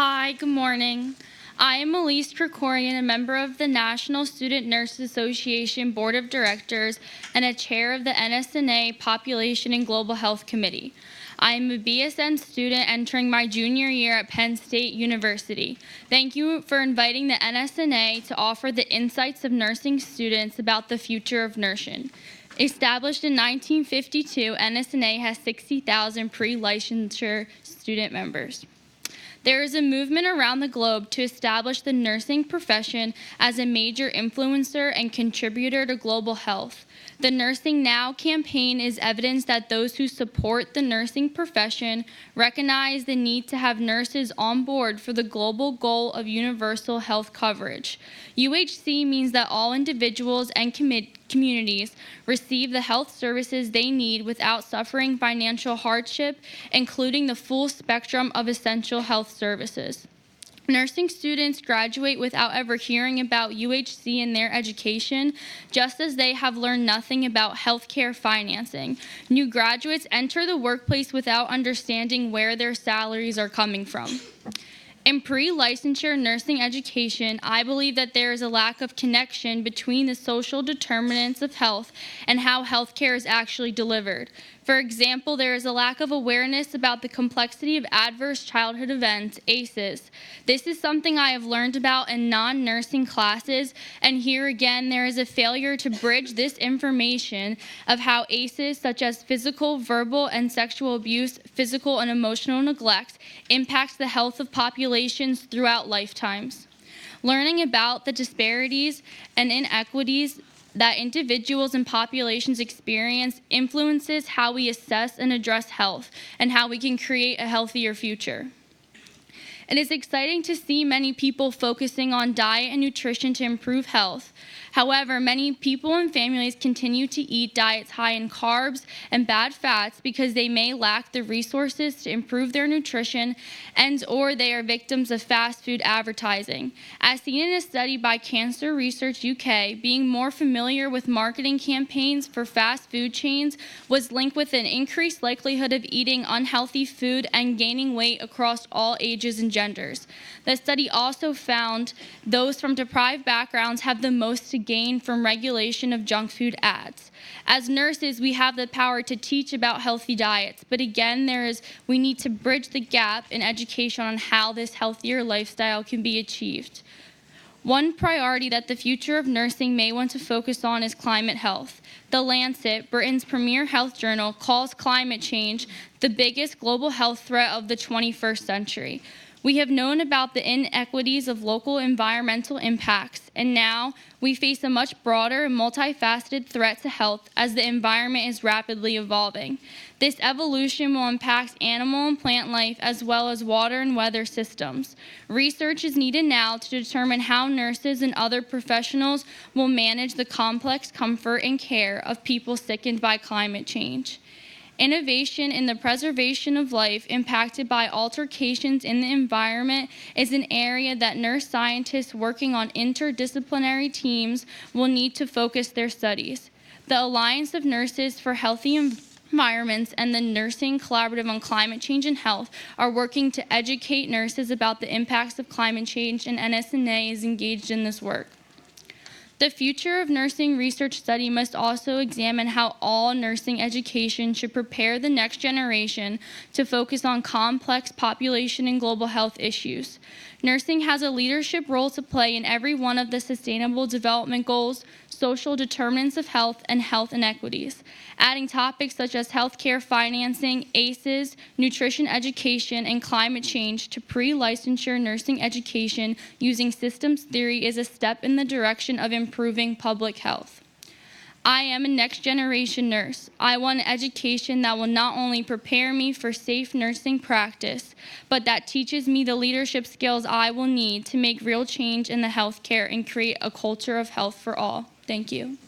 Hi, good morning. I am Elise Krikorian, a member of the National Student Nurses Association Board of Directors and a chair of the NSNA Population and Global Health Committee. I am a BSN student entering my junior year at Penn State University. Thank you for inviting the NSNA to offer the insights of nursing students about the future of nursing. Established in 1952, NSNA has 60,000 pre-licensure student members. There is a movement around the globe to establish the nursing profession as a major influencer and contributor to global health. The Nursing Now campaign is evidence that those who support the nursing profession recognize the need to have nurses on board for the global goal of universal health coverage. UHC means that all individuals and communities receive the health services they need without suffering financial hardship, including the full spectrum of essential health services. Nursing students graduate without ever hearing about UHC in their education, just as they have learned nothing about healthcare financing. New graduates enter the workplace without understanding where their salaries are coming from. In pre-licensure nursing education, I believe that there is a lack of connection between the social determinants of health and how healthcare is actually delivered. For example, there is a lack of awareness about the complexity of adverse childhood events, ACEs. This is something I have learned about in non-nursing classes, and here again, there is a failure to bridge this information of how ACEs, such as physical, verbal, and sexual abuse, physical and emotional neglect, impacts the health of populations throughout lifetimes. Learning about the disparities and inequities that individuals and populations experience influences how we assess and address health and how we can create a healthier future. It is exciting to see many people focusing on diet and nutrition to improve health. However, many people and families continue to eat diets high in carbs and bad fats because they may lack the resources to improve their nutrition or they are victims of fast food advertising. As seen in a study by Cancer Research UK, being more familiar with marketing campaigns for fast food chains was linked with an increased likelihood of eating unhealthy food and gaining weight across all ages and genders. The study also found those from deprived backgrounds have the most to gain from regulation of junk food ads. As nurses, we have the power to teach about healthy diets, but again, we need to bridge the gap in education on how this healthier lifestyle can be achieved. One priority that the future of nursing may want to focus on is climate health. The Lancet, Britain's premier health journal, calls climate change the biggest global health threat of the 21st century. We have known about the inequities of local environmental impacts, and now we face a much broader and multifaceted threat to health as the environment is rapidly evolving. This evolution will impact animal and plant life as well as water and weather systems. Research is needed now to determine how nurses and other professionals will manage the complex comfort and care of people sickened by climate change. Innovation in the preservation of life impacted by altercations in the environment is an area that nurse scientists working on interdisciplinary teams will need to focus their studies. The Alliance of Nurses for Healthy Environments and the Nursing Collaborative on Climate Change and Health are working to educate nurses about the impacts of climate change, and NSNA is engaged in this work. The future of nursing research study must also examine how all nursing education should prepare the next generation to focus on complex population and global health issues. Nursing has a leadership role to play in every one of the Sustainable Development Goals, social determinants of health, and health inequities. Adding topics such as healthcare financing, ACEs, nutrition education, and climate change to pre-licensure nursing education using systems theory is a step in the direction of improving public health. I am a next-generation nurse. I want an education that will not only prepare me for safe nursing practice, but that teaches me the leadership skills I will need to make real change in the healthcare and create a culture of health for all. Thank you.